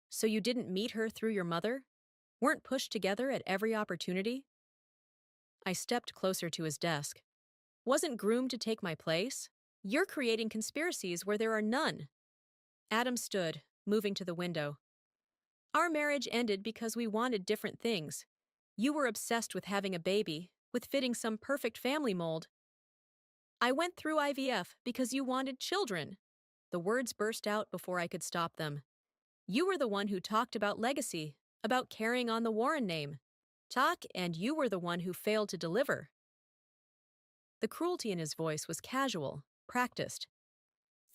So you didn't meet her through your mother? Weren't pushed together at every opportunity? I stepped closer to his desk. Wasn't groomed to take my place? You're creating conspiracies where there are none. Adam stood, moving to the window. Our marriage ended because we wanted different things. You were obsessed with having a baby, with fitting some perfect family mold. I went through IVF because you wanted children. The words burst out before I could stop them. You were the one who talked about legacy, about carrying on the Warren name. And you were the one who failed to deliver. The cruelty in his voice was casual, practiced.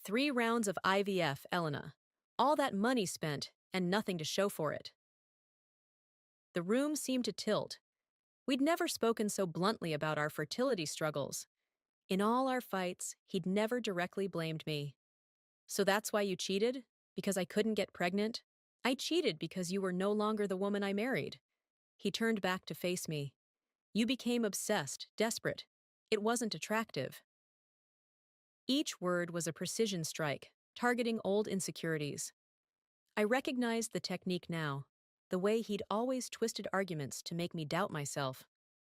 3 rounds of IVF, Elena. All that money spent, and nothing to show for it. The room seemed to tilt. We'd never spoken so bluntly about our fertility struggles. In all our fights, he'd never directly blamed me. So that's why you cheated? Because I couldn't get pregnant? I cheated because you were no longer the woman I married. He turned back to face me. You became obsessed, desperate. It wasn't attractive. Each word was a precision strike, targeting old insecurities. I recognized the technique now, the way he'd always twisted arguments to make me doubt myself.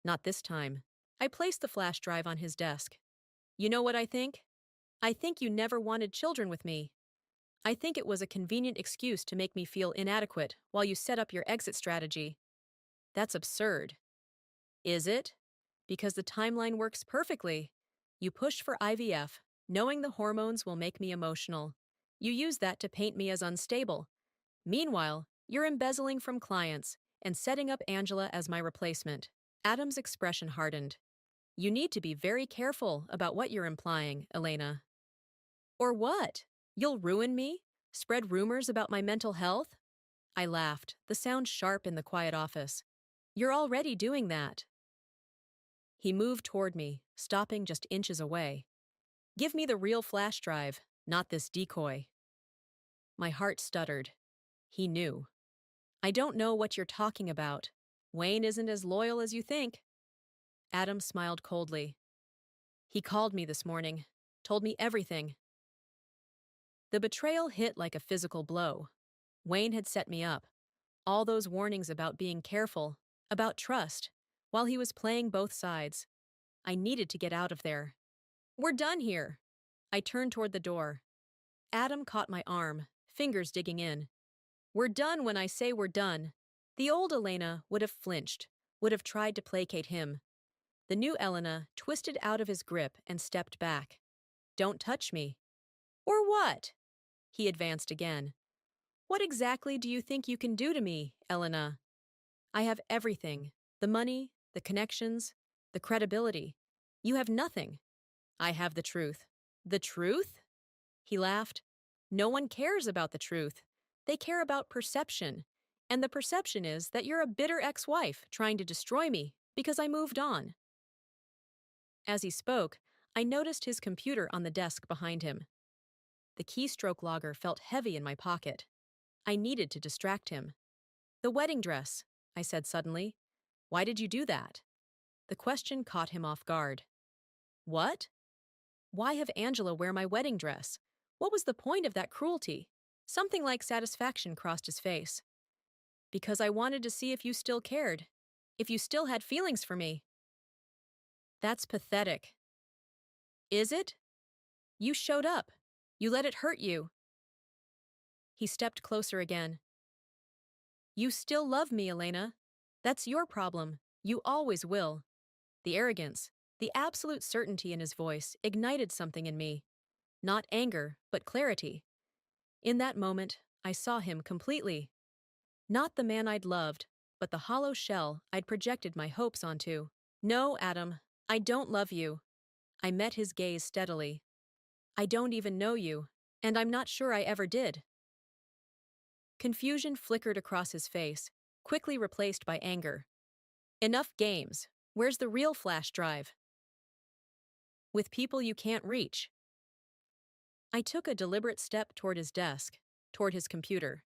Not this time. I placed the flash drive on his desk. You know what I think? I think you never wanted children with me. I think it was a convenient excuse to make me feel inadequate while you set up your exit strategy. That's absurd. Is it? Because the timeline works perfectly. You push for IVF, knowing the hormones will make me emotional. You use that to paint me as unstable. Meanwhile, you're embezzling from clients and setting up Angela as my replacement. Adam's expression hardened. You need to be very careful about what you're implying, Elena. Or what? You'll ruin me? Spread rumors about my mental health? I laughed, the sound sharp in the quiet office. You're already doing that. He moved toward me, stopping just inches away. Give me the real flash drive, not this decoy. My heart stuttered. He knew. I don't know what you're talking about. Wayne isn't as loyal as you think. Adam smiled coldly. He called me this morning, told me everything. The betrayal hit like a physical blow. Wayne had set me up. All those warnings about being careful, about trust, while he was playing both sides. I needed to get out of there. We're done here. I turned toward the door. Adam caught my arm, fingers digging in. We're done when I say we're done. The old Elena would have flinched, would have tried to placate him. The new Elena twisted out of his grip and stepped back. Don't touch me. Or what? He advanced again. What exactly do you think you can do to me, Elena? I have everything. The money, the connections, the credibility. You have nothing. I have the truth. The truth? He laughed. No one cares about the truth. They care about perception. And the perception is that you're a bitter ex-wife trying to destroy me because I moved on. As he spoke, I noticed his computer on the desk behind him. The keystroke logger felt heavy in my pocket. I needed to distract him. The wedding dress, I said suddenly. Why did you do that? The question caught him off guard. What? Why have Angela wear my wedding dress? What was the point of that cruelty? Something like satisfaction crossed his face. Because I wanted to see if you still cared, if you still had feelings for me. That's pathetic. Is it? You showed up. You let it hurt you. He stepped closer again. You still love me, Elena. That's your problem. You always will. The arrogance, the absolute certainty in his voice ignited something in me. Not anger, but clarity. In that moment, I saw him completely. Not the man I'd loved, but the hollow shell I'd projected my hopes onto. No, Adam, I don't love you. I met his gaze steadily. I don't even know you, and I'm not sure I ever did. Confusion flickered across his face, quickly replaced by anger. Enough games. Where's the real flash drive? With people you can't reach. I took a deliberate step toward his desk, toward his computer.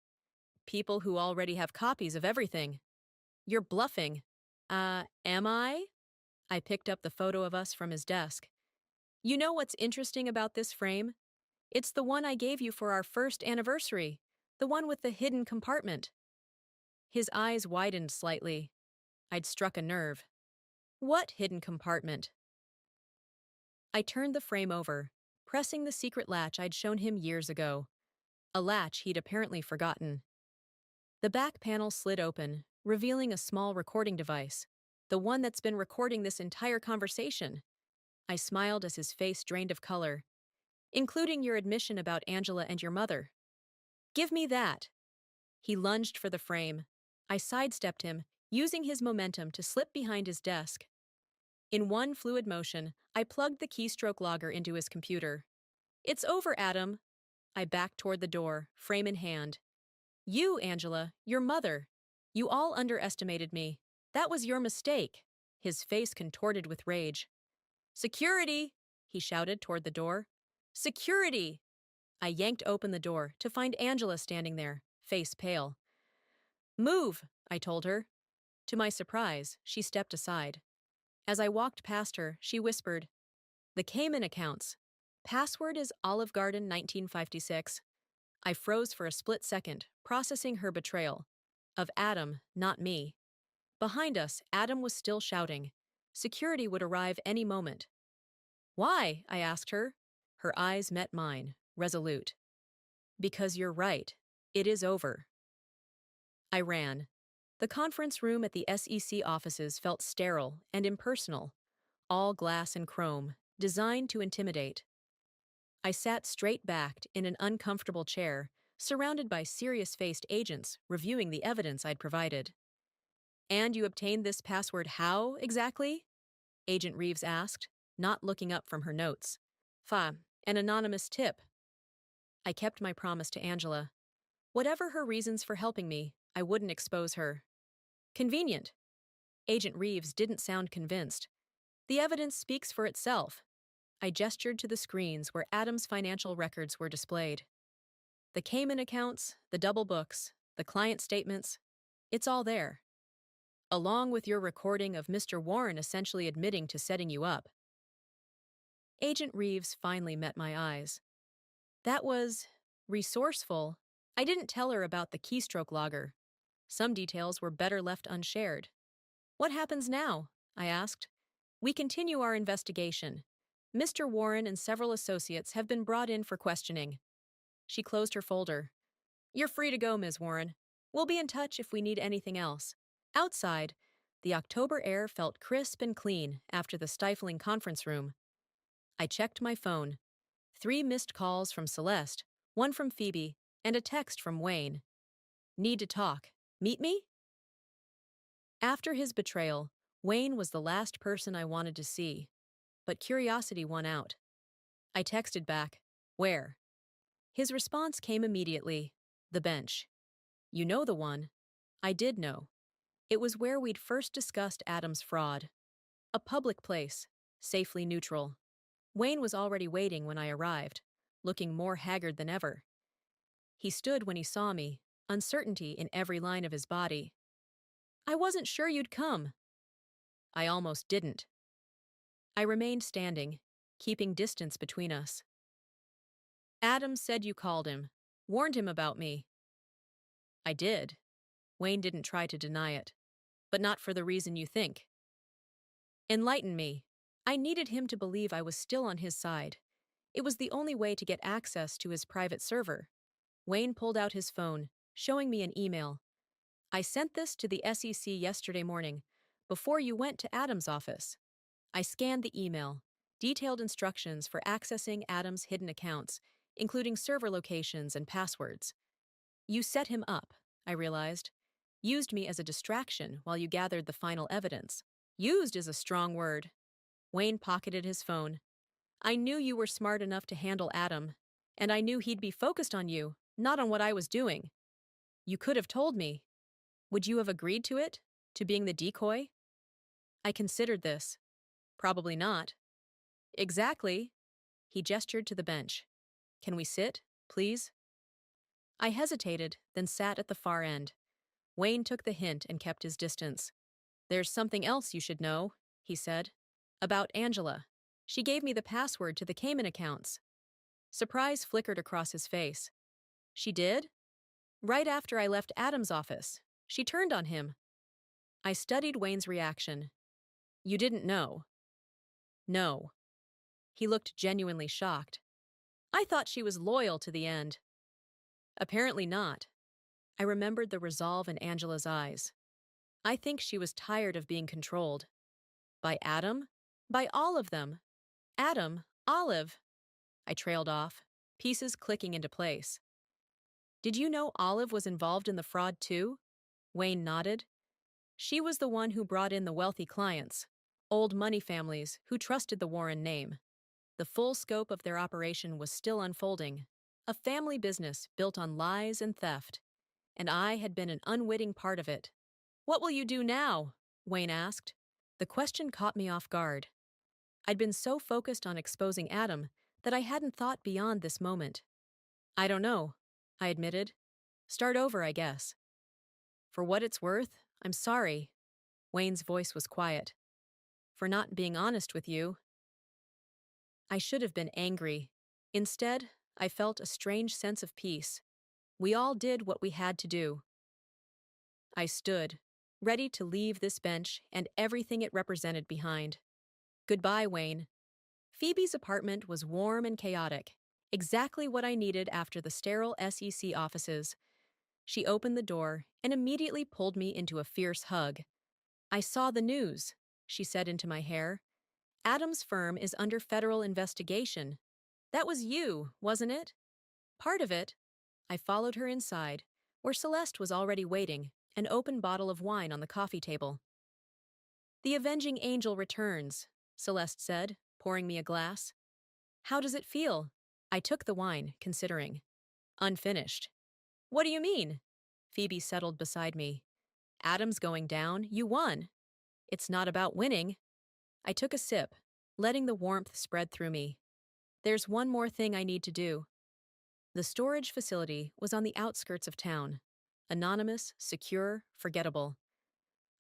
People who already have copies of everything. You're bluffing. Am I? I picked up the photo of us from his desk. You know what's interesting about this frame? It's the one I gave you for our first anniversary, the one with the hidden compartment. His eyes widened slightly. I'd struck a nerve. What hidden compartment? I turned the frame over, pressing the secret latch I'd shown him years ago. A latch he'd apparently forgotten. The back panel slid open, revealing a small recording device, the one that's been recording this entire conversation. I smiled as his face drained of color. Including your admission about Angela and your mother. Give me that. He lunged for the frame. I sidestepped him, using his momentum to slip behind his desk. In one fluid motion, I plugged the keystroke logger into his computer. It's over, Adam. I backed toward the door, frame in hand. You, Angela, your mother. You all underestimated me. That was your mistake. His face contorted with rage. Security! He shouted toward the door. Security! I yanked open the door to find Angela standing there, face pale. Move, I told her. To my surprise, she stepped aside. As I walked past her, she whispered, The Cayman accounts. Password is Olive Garden 1956. I froze for a split second, processing her betrayal. Of Adam, not me. Behind us, Adam was still shouting. Security would arrive any moment. Why? I asked her. Her eyes met mine, resolute. Because you're right. It is over. I ran. The conference room at the SEC offices felt sterile and impersonal. all glass and chrome, designed to intimidate. I sat straight-backed in an uncomfortable chair, surrounded by serious-faced agents reviewing the evidence I'd provided. "And you obtained this password how, exactly?" Agent Reeves asked, not looking up from her notes. An anonymous tip." I kept my promise to Angela. Whatever her reasons for helping me, I wouldn't expose her. "Convenient." Agent Reeves didn't sound convinced. "The evidence speaks for itself." I gestured to the screens where Adam's financial records were displayed. The Cayman accounts, the double books, the client statements, it's all there. Along with your recording of Mr. Warren essentially admitting to setting you up. Agent Reeves finally met my eyes. That was resourceful. I didn't tell her about the keystroke logger. Some details were better left unshared. "What happens now?" I asked. "We continue our investigation. Mr. Warren and several associates have been brought in for questioning." She closed her folder. "You're free to go, Ms. Warren. We'll be in touch if we need anything else." Outside, the October air felt crisp and clean after the stifling conference room. I checked my phone. 3 missed calls from Celeste, 1 from Phoebe, and a text from Wayne. "Need to talk. Meet me?" After his betrayal, Wayne was the last person I wanted to see, but curiosity won out. I texted back, "Where?" His response came immediately, "The bench." "You know the one." I did know. It was where we'd first discussed Adam's fraud. A public place, safely neutral. Wayne was already waiting when I arrived, looking more haggard than ever. He stood when he saw me, uncertainty in every line of his body. "I wasn't sure you'd come." I almost didn't. I remained standing, keeping distance between us. "Adam said you called him, warned him about me." I did. Wayne didn't try to deny it. "But not for the reason you think." "Enlighten me." I needed him to believe I was still on his side. It was the only way to get access to his private server. Wayne pulled out his phone, showing me an email. "I sent this to the SEC yesterday morning, before you went to Adam's office." I scanned the email, detailed instructions for accessing Adam's hidden accounts, including server locations and passwords. "You set him up," I realized. "Used me as a distraction while you gathered the final evidence." "Used" is a strong word. Wayne pocketed his phone. "I knew you were smart enough to handle Adam, and I knew he'd be focused on you, not on what I was doing." "You could have told me." "Would you have agreed to it? To being the decoy?" I considered this. "Probably not." "Exactly." He gestured to the bench. "Can we sit, please?" I hesitated, then sat at the far end. Wayne took the hint and kept his distance. "There's something else you should know," he said. "About Angela. She gave me the password to the Cayman accounts." Surprise flickered across his face. "She did?" "Right after I left Adam's office. She turned on him." I studied Wayne's reaction. "You didn't know?" "No." He looked genuinely shocked. "I thought she was loyal to the end." "Apparently not." I remembered the resolve in Angela's eyes. "I think she was tired of being controlled." "By Adam?" "By all of them. Adam, Olive." I trailed off, pieces clicking into place. "Did you know Olive was involved in the fraud too?" Wayne nodded. "She was the one who brought in the wealthy clients, old money families who trusted the Warren name. The full scope of their operation was still unfolding, a family business built on lies and theft, and I had been an unwitting part of it." "What will you do now?" Wayne asked. The question caught me off guard. I'd been so focused on exposing Adam that I hadn't thought beyond this moment. "I don't know," I admitted. "Start over, I guess." "For what it's worth, I'm sorry." Wayne's voice was quiet. "For not being honest with you." I should have been angry. Instead, I felt a strange sense of peace. We all did what we had to do. I stood, ready to leave this bench and everything it represented behind. "Goodbye, Wayne." Phoebe's apartment was warm and chaotic, exactly what I needed after the sterile SEC offices. She opened the door and immediately pulled me into a fierce hug. "I saw the news," she said into my hair. Adam's firm is under federal investigation. That was you, wasn't it? Part of it. I followed her inside, where Celeste was already waiting, an open bottle of wine on the coffee table. The avenging angel returns, Celeste said, pouring me a glass. How does it feel? I took the wine, considering. Unfinished. What do you mean? Phoebe settled beside me. Adam's going down, you won. It's not about winning. I took a sip, letting the warmth spread through me. There's one more thing I need to do. The storage facility was on the outskirts of town. Anonymous, secure, forgettable.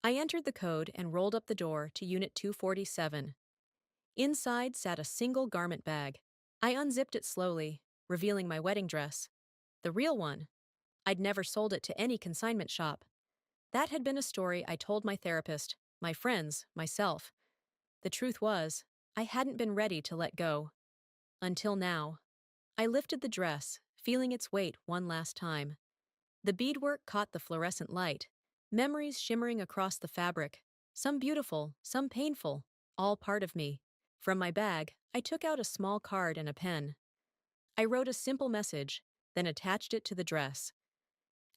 I entered the code and rolled up the door to Unit 247. Inside sat a single garment bag. I unzipped it slowly, revealing my wedding dress. The real one. I'd never sold it to any consignment shop. That had been a story I told my therapist, my friends, myself. The truth was, I hadn't been ready to let go. Until now. I lifted the dress, feeling its weight one last time. The beadwork caught the fluorescent light, memories shimmering across the fabric, some beautiful, some painful, all part of me. From my bag, I took out a small card and a pen. I wrote a simple message, then attached it to the dress.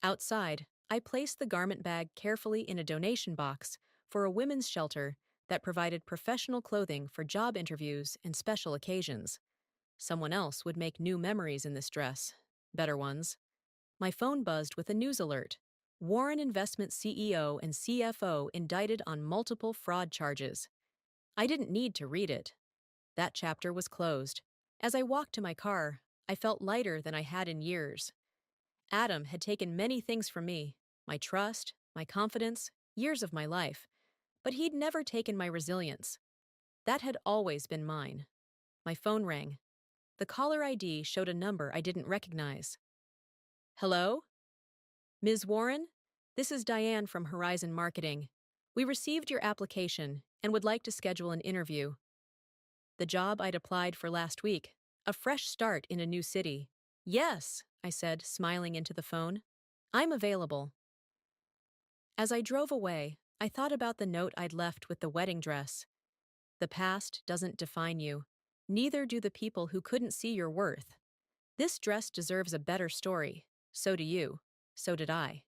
Outside, I placed the garment bag carefully in a donation box for a women's shelter that provided professional clothing for job interviews and special occasions. Someone else would make new memories in this dress. Better ones. My phone buzzed with a news alert. Warren Investment CEO and CFO indicted on multiple fraud charges. I didn't need to read it. That chapter was closed. As I walked to my car, I felt lighter than I had in years. Adam had taken many things from me, my trust, my confidence, years of my life. But he'd never taken my resilience. That had always been mine. My phone rang. The caller ID showed a number I didn't recognize. Hello? Ms. Warren? This is Diane from Horizon Marketing. We received your application and would like to schedule an interview. The job I'd applied for last week. A fresh start in a new city. Yes, I said, smiling into the phone. I'm available. As I drove away, I thought about the note I'd left with the wedding dress. The past doesn't define you. Neither do the people who couldn't see your worth. This dress deserves a better story. So do you. So did I.